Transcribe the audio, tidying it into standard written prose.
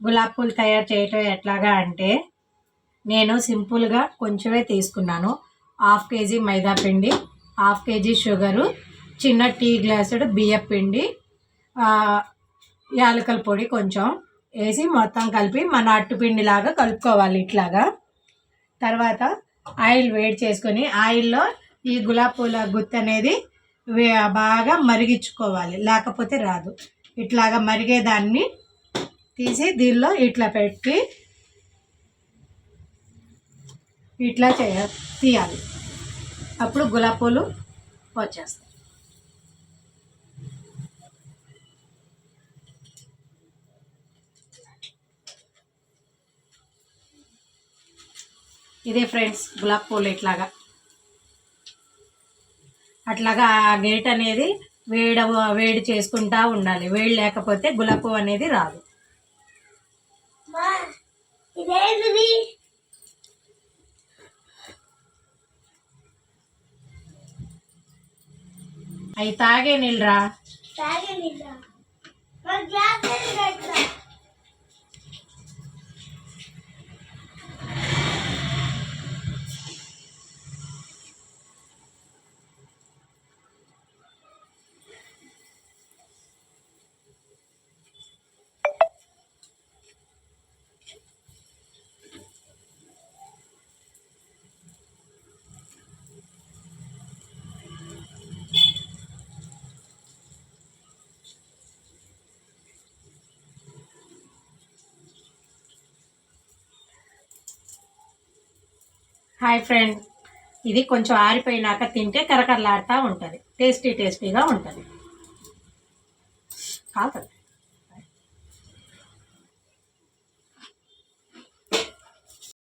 గులాబ్ పూలు తయారు చేయటం ఎట్లాగా అంటే నేను సింపుల్గా కొంచెమే తీసుకున్నాను. 1/2 kg మైదా పిండి, 1/2 kg షుగరు, చిన్న టీ గ్లాసుడు బియ్యం పిండి, యాలకుల పొడి కొంచెం వేసి మొత్తం కలిపి మన అట్టుపిండి లాగా కలుపుకోవాలి ఇట్లాగా. తర్వాత ఆయిల్ వేడి చేసుకొని ఆయిల్లో ఈ గులాబ్ పూల గుత్తి అనేది బాగా మరిగించుకోవాలి, లేకపోతే రాదు. ఇట్లాగా మరిగేదాన్ని తీసి దీనిలో ఇట్లా పెట్టి ఇట్లా తీయాలి. అప్పుడు గులాబ్ పూలు వచ్చేస్తాయి. ఇదే ఫ్రెండ్స్ గులాబ్ పూలు ఇట్లాగా అట్లాగా ఆ గేట్ అనేది వేడి చేసుకుంటా ఉండాలి. వేడి లేకపోతే గులాబ్ పువ్వు అనేది రాదు. అవి తాగే నీళ్ళరా. హాయ్ ఫ్రెండ్, ఇది కొంచెం ఆరిపోయినాక తింటే కరకరలాడుతూ ఉంటుంది. టేస్టీగా ఉంటుంది. కాదు